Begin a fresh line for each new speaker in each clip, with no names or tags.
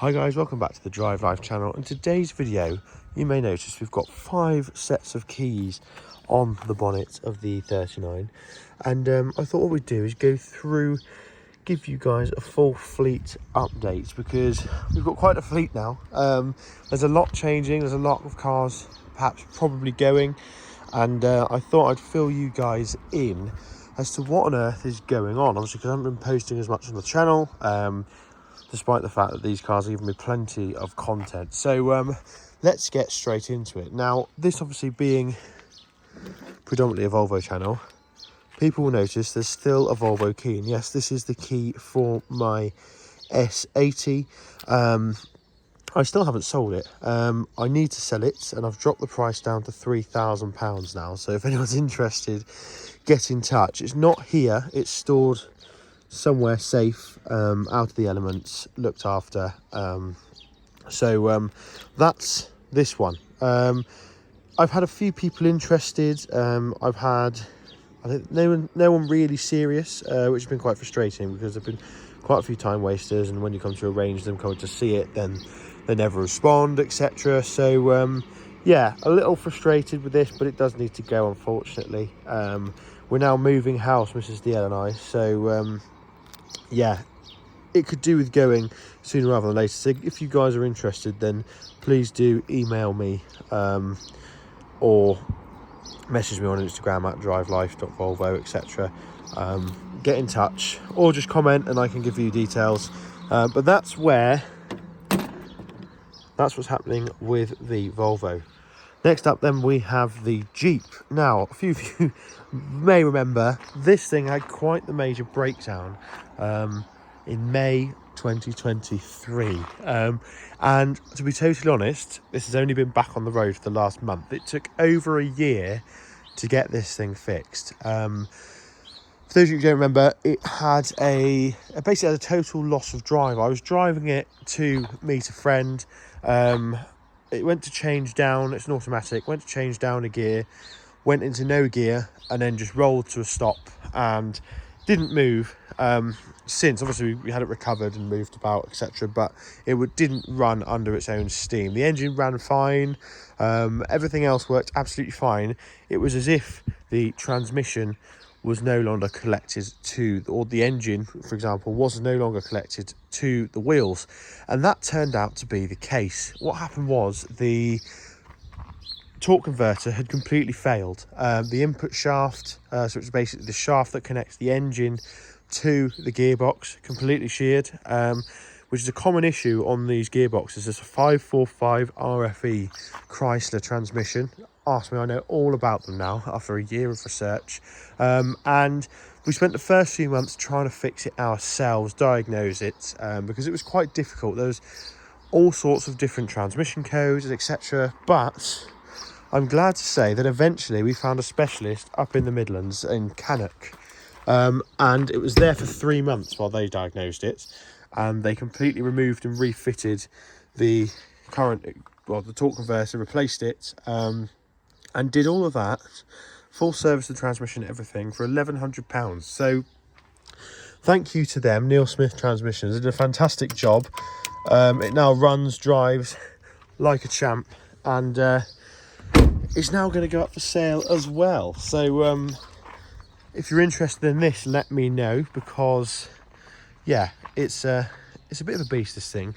Hi guys, welcome back to the Drive Life channel. In today's video, you may notice we've got 5 sets of keys on the bonnet of the E39. And I thought what we'd do is go through, give you guys a full fleet update, because we've got quite a fleet now. There's a lot changing, there's a lot of cars perhaps probably going. And I thought I'd fill you guys in as to what on earth is going on. Obviously, because I haven't been posting as much on the channel. Despite the fact that these cars are giving me plenty of content. So let's get straight into it. Now, this obviously being predominantly a Volvo channel, people will notice there's still a Volvo key. And yes, this is the key for my S80. I still haven't sold it. I need to sell it, and I've dropped the price down to £3,000 now. So if anyone's interested, get in touch. It's not here, it's stored somewhere safe, out of the elements, looked after. So that's this one. I've had a few people interested. I've had, I think, no one really serious, which has been quite frustrating, because there've been quite a few time wasters, and when you come to arrange them, come to see it, then they never respond, etc. So yeah, a little frustrated with this, but it does need to go, unfortunately. We're now moving house, Mrs. DL and I, so yeah, it could do with going sooner rather than later. So if you guys are interested, then please do email me or message me on Instagram at drivelife.volvo, etc. Get in touch, or just comment and I can give you details. But that's what's happening with the Volvo. Next up then, we have the Jeep. Now, a few of you may remember this thing had quite the major breakdown in May 2023. And to be totally honest, this has only been back on the road for the last month. It took over a year to get this thing fixed. For those of you who don't remember, it basically had a total loss of drive. I was driving it to meet a friend. It went to change down, it's an automatic, went to change down a gear, went into no gear, and then just rolled to a stop and didn't move. Since obviously we had it recovered and moved about, etc., but it didn't run under its own steam. The engine ran fine, everything else worked absolutely fine. It was as if the transmission was no longer collected to, or the engine, for example, was no longer collected to the wheels, and that turned out to be the case. What happened was the torque converter had completely failed. The input shaft, so it's basically the shaft that connects the engine to the gearbox, completely sheared, which is a common issue on these gearboxes. It's a 545 RFE Chrysler transmission. Ask me, I know all about them now after a year of research. And we spent the first few months trying to fix it ourselves, diagnose it, because it was quite difficult. There was all sorts of different transmission codes, etc. But I'm glad to say that eventually we found a specialist up in the Midlands in Cannock. And it was there for 3 months while they diagnosed it, and they completely removed and refitted the the torque converter, replaced it, and did all of that, full service of the transmission, everything, for £1,100. So thank you to them. Neil Smith Transmissions did a fantastic job. It now runs, drives like a champ, and it's now going to go up for sale as well. So if you're interested in this, let me know, because yeah, it's a bit of a beast, this thing.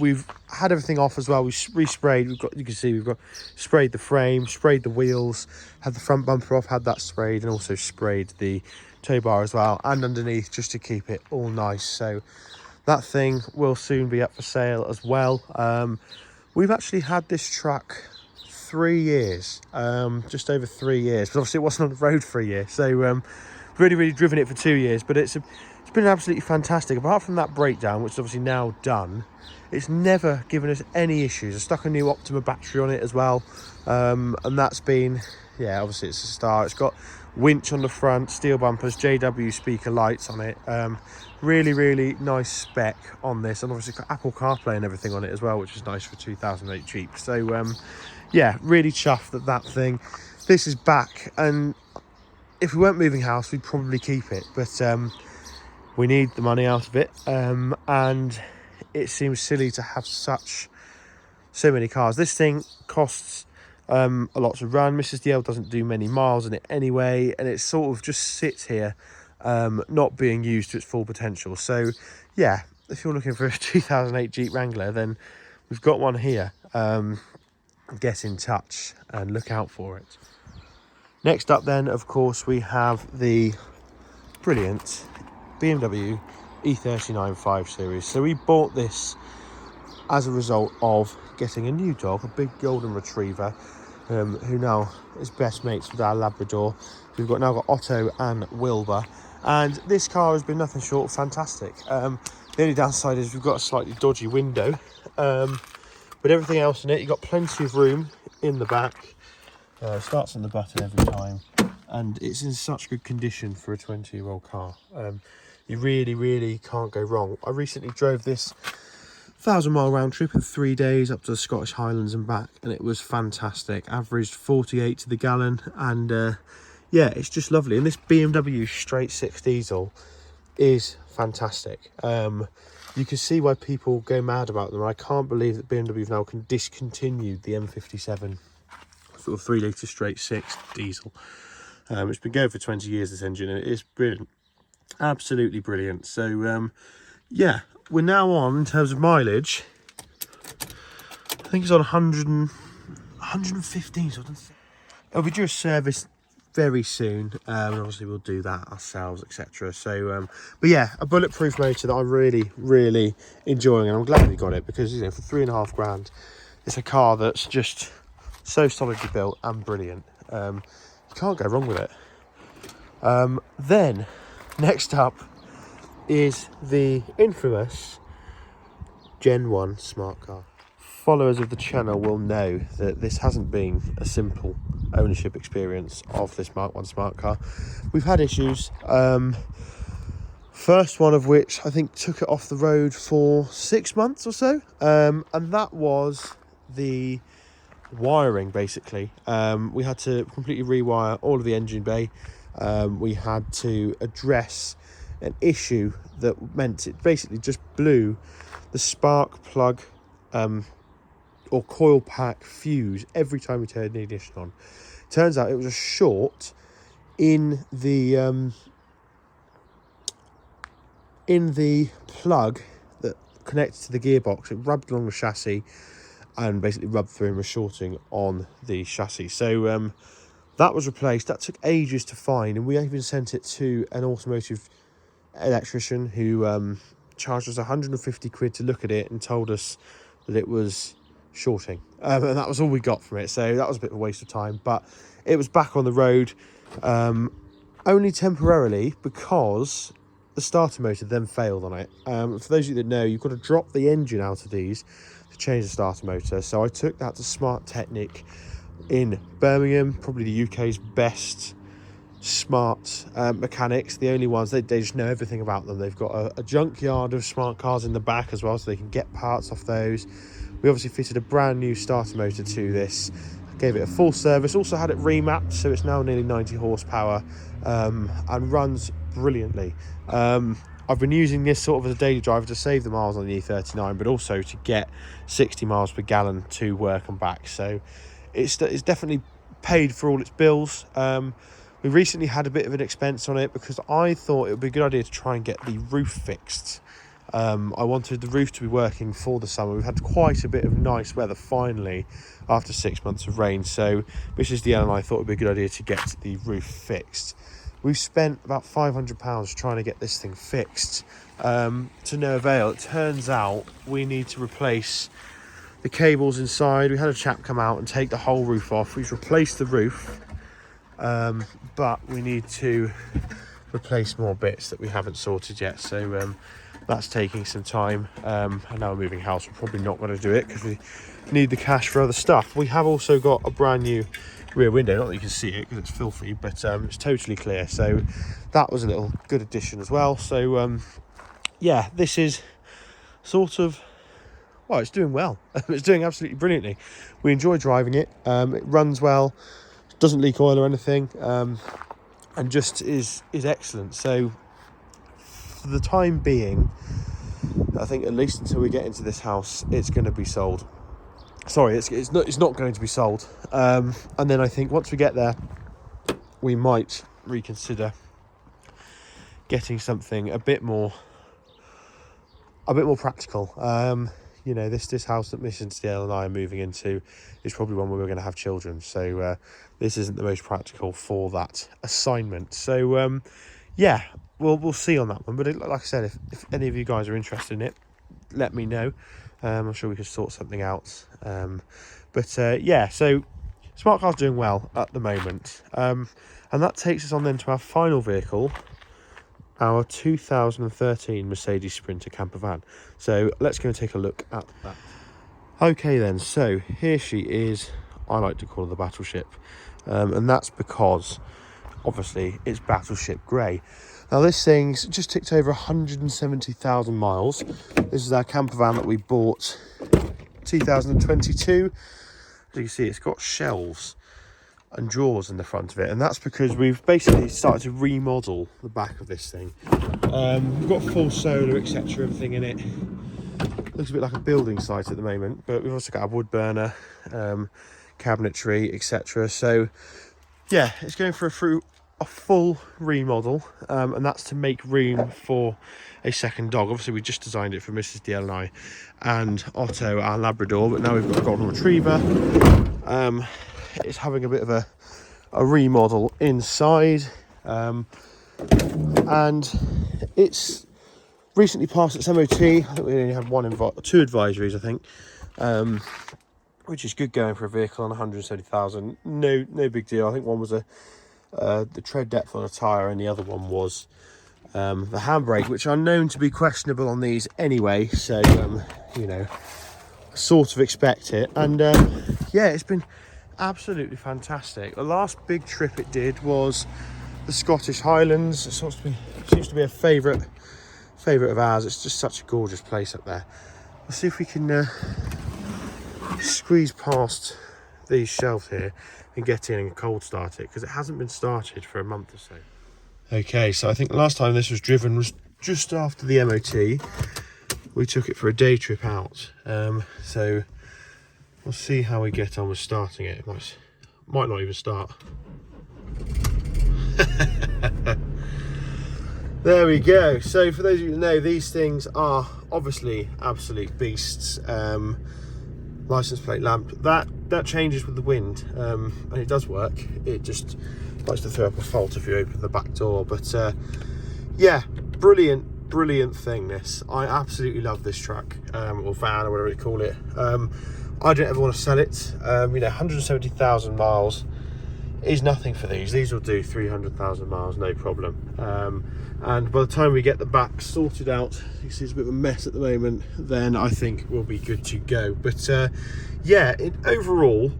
We've had everything off as well. We resprayed. You can see we've got sprayed the frame, sprayed the wheels, had the front bumper off, had that sprayed, and also sprayed the tow bar as well, and underneath, just to keep it all nice. So that thing will soon be up for sale as well. We've actually had this truck 3 years, just over 3 years, but obviously it wasn't on the road for a year. So really driven it for 2 years, but it's been absolutely fantastic. Apart from that breakdown, which is obviously now done, it's never given us any issues. I stuck a new Optima battery on it as well, and that's been, yeah, obviously it's a star. It's got winch on the front, steel bumpers, JW speaker lights on it. Really nice spec on this, and obviously got Apple CarPlay and everything on it as well, which is nice for 2008 Jeep. So yeah, really chuffed that thing. This is back, and if we weren't moving house, we'd probably keep it, but we need the money out of it, and it seems silly to have so many cars. This thing costs a lot to run. Mrs. DL doesn't do many miles in it anyway, and it sort of just sits here, not being used to its full potential. So yeah, if you're looking for a 2008 Jeep Wrangler, then we've got one here. Get in touch and look out for it. Next up then, of course, we have the brilliant BMW E39 5 Series. So we bought this as a result of getting a new dog, a big golden retriever, who now is best mates with our Labrador. We've now got Otto and Wilbur, and this car has been nothing short of fantastic. The only downside is we've got a slightly dodgy window, but everything else in it, you've got plenty of room in the back. Starts on the button every time, and it's in such good condition for a 20-year-old car. You really can't go wrong. I recently drove this 1,000-mile round trip in 3 days up to the Scottish Highlands and back, and it was fantastic. Averaged 48 to the gallon, and yeah, it's just lovely. And this BMW straight 6 diesel is fantastic. You can see why people go mad about them. I can't believe that BMW have now discontinued the M57 sort of 3-litre straight 6 diesel. It's been going for 20 years, this engine, and it is brilliant, absolutely brilliant. So yeah, we're now on, in terms of mileage, I think it's on 115. So it'll be due a service very soon, and obviously we'll do that ourselves, etc. So but yeah, a bulletproof motor that I'm really enjoying, and I'm glad we got it, because, you know, for £3.5 grand, it's a car that's just so solidly built and brilliant. You can't go wrong with it. Then next up is the infamous Gen 1 smart car. Followers of the channel will know that this hasn't been a simple ownership experience of this Mark 1 smart car. We've had issues, first one of which I think took it off the road for 6 months or so, and that was the wiring. Basically, we had to completely rewire all of the engine bay. We had to address an issue that meant it basically just blew the spark plug or coil pack fuse every time we turned the ignition on. Turns out it was a short in the plug that connected to the gearbox. It rubbed along the chassis and basically rubbed through and was shorting on the chassis. So that was replaced. That took ages to find, and we even sent it to an automotive electrician who charged us 150 quid to look at it and told us that it was shorting, and that was all we got from it. So that was a bit of a waste of time, but it was back on the road, only temporarily, because the starter motor then failed on it. For those of you that know, you've got to drop the engine out of these to change the starter motor. So I took that to Smart Technic in Birmingham, probably the UK's best smart mechanics, the only ones. They just know everything about them. They've got a junkyard of smart cars in the back as well, so they can get parts off those. We obviously fitted a brand new starter motor to this, gave it a full service, also had it remapped, so it's now nearly 90 horsepower, and runs brilliantly. I've been using this sort of as a daily driver to save the miles on the E39, but also to get 60 miles per gallon to work and back. So it's definitely paid for all its bills. We recently had a bit of an expense on it because I thought it would be a good idea to try and get the roof fixed. I wanted the roof to be working for the summer. We've had quite a bit of nice weather finally after 6 months of rain, so Mrs. DL and I thought it would be a good idea to get the roof fixed. We've spent about £500 trying to get this thing fixed, to no avail. It turns out we need to replace the cables inside. We had a chap come out and take the whole roof off. We've replaced the roof, but we need to replace more bits that we haven't sorted yet. So that's taking some time, and now we're moving house. We're probably not going to do it because we need the cash for other stuff. We have also got a brand new rear window, not that you can see it because it's filthy, but it's totally clear, so that was a little good addition as well. So yeah, this is sort of, well, it's doing well. It's doing absolutely brilliantly. We enjoy driving it. It runs well, doesn't leak oil or anything, and just is excellent. So for the time being, I think at least until we get into this house, it's going to be sold. Sorry, it's not going to be sold. And then I think once we get there, we might reconsider getting something a bit more practical. You know, this house that Mrs. Dale and I are moving into is probably one where we're going to have children, so this isn't the most practical for that assignment. So yeah, we'll see on that one. But like I said, if any of you guys are interested in it, let me know. I'm sure we could sort something out. Yeah, so Smart Car's doing well at the moment, and that takes us on then to our final vehicle, our 2013 Mercedes Sprinter camper van. So let's go and take a look at that. Okay then, so here she is. I like to call her the Battleship, and that's because obviously it's Battleship grey. Now this thing's just ticked over 170,000 miles. This is our camper van that we bought 2022. As you can see, it's got shelves and drawers in the front of it, and that's because we've basically started to remodel the back of this thing. We've got full solar, etc., everything in it. Looks a bit like a building site at the moment, but we've also got a wood burner, cabinetry, etc. So yeah, it's going for a full remodel, and that's to make room for a second dog. Obviously we just designed it for Mrs. DL and I and Otto, our Labrador, but now we've got a golden retriever. It's having a bit of a remodel inside, and it's recently passed its MOT. I think we only had two advisories, I think, which is good going for a vehicle on 170,000. No big deal. I think one was the tread depth on a tyre, and the other one was the handbrake, which are known to be questionable on these anyway. So you know, sort of expect it. And yeah, it's been absolutely fantastic. The last big trip it did was the Scottish Highlands. It seems to be a favourite of ours. It's just such a gorgeous place up there. We'll see if we can squeeze past these shelves here and get in and cold start it, because it hasn't been started for a month or so. Okay, so I think the last time this was driven was just after the MOT. We took it for a day trip out, so we'll see how we get on with starting it. It might not even start. There we go. So for those of you who know, these things are obviously absolute beasts. License plate lamp, that changes with the wind, and it does work. It just likes to throw up a fault if you open the back door. But yeah, brilliant thing this. I absolutely love this truck, or van, or whatever you call it. I don't ever want to sell it. You know, 170,000 miles is nothing for these. These will do 300,000 miles, no problem. And by the time we get the back sorted out, you see it's a bit of a mess at the moment, then I think we'll be good to go. But yeah, overall,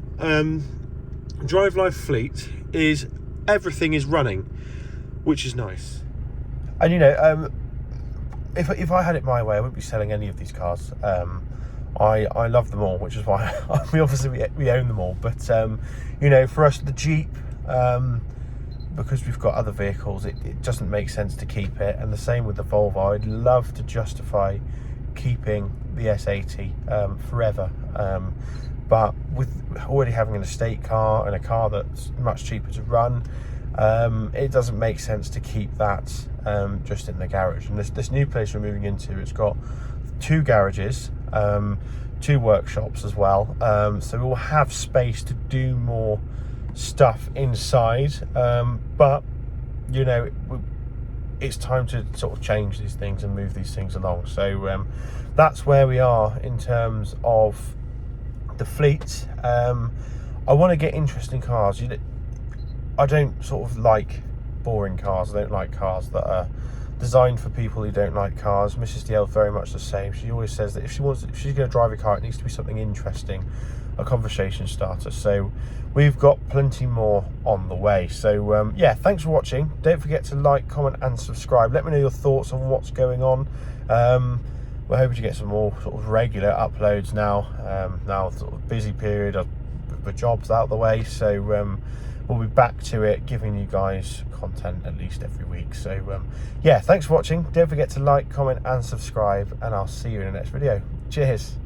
Drive Life fleet is, everything is running, which is nice. And you know, if I had it my way, I wouldn't be selling any of these cars. I love them all, which is why we own them all. But you know, for us, the Jeep, because we've got other vehicles, it doesn't make sense to keep it. And the same with the Volvo. I'd love to justify keeping the S80 forever, but with already having an estate car and a car that's much cheaper to run, it doesn't make sense to keep that just in the garage. And this new place we're moving into, it's got 2 garages, 2 workshops as well, so we'll have space to do more stuff inside, but you know, it's time to sort of change these things and move these things along. So that's where we are in terms of the fleet. I want to get interesting cars. I don't sort of like boring cars. I don't like cars that are designed for people who don't like cars. Mrs. DL is very much the same. She always says that if she's going to drive a car, it needs to be something interesting, a conversation starter. So we've got plenty more on the way. So yeah, thanks for watching. Don't forget to like, comment and subscribe. Let me know your thoughts on what's going on. We're hoping to get some more sort of regular uploads now. Now sort of busy period of the jobs out of the way, so we'll be back to it, giving you guys content at least every week. So yeah, thanks for watching. Don't forget to like, comment and subscribe, and I'll see you in the next video. Cheers.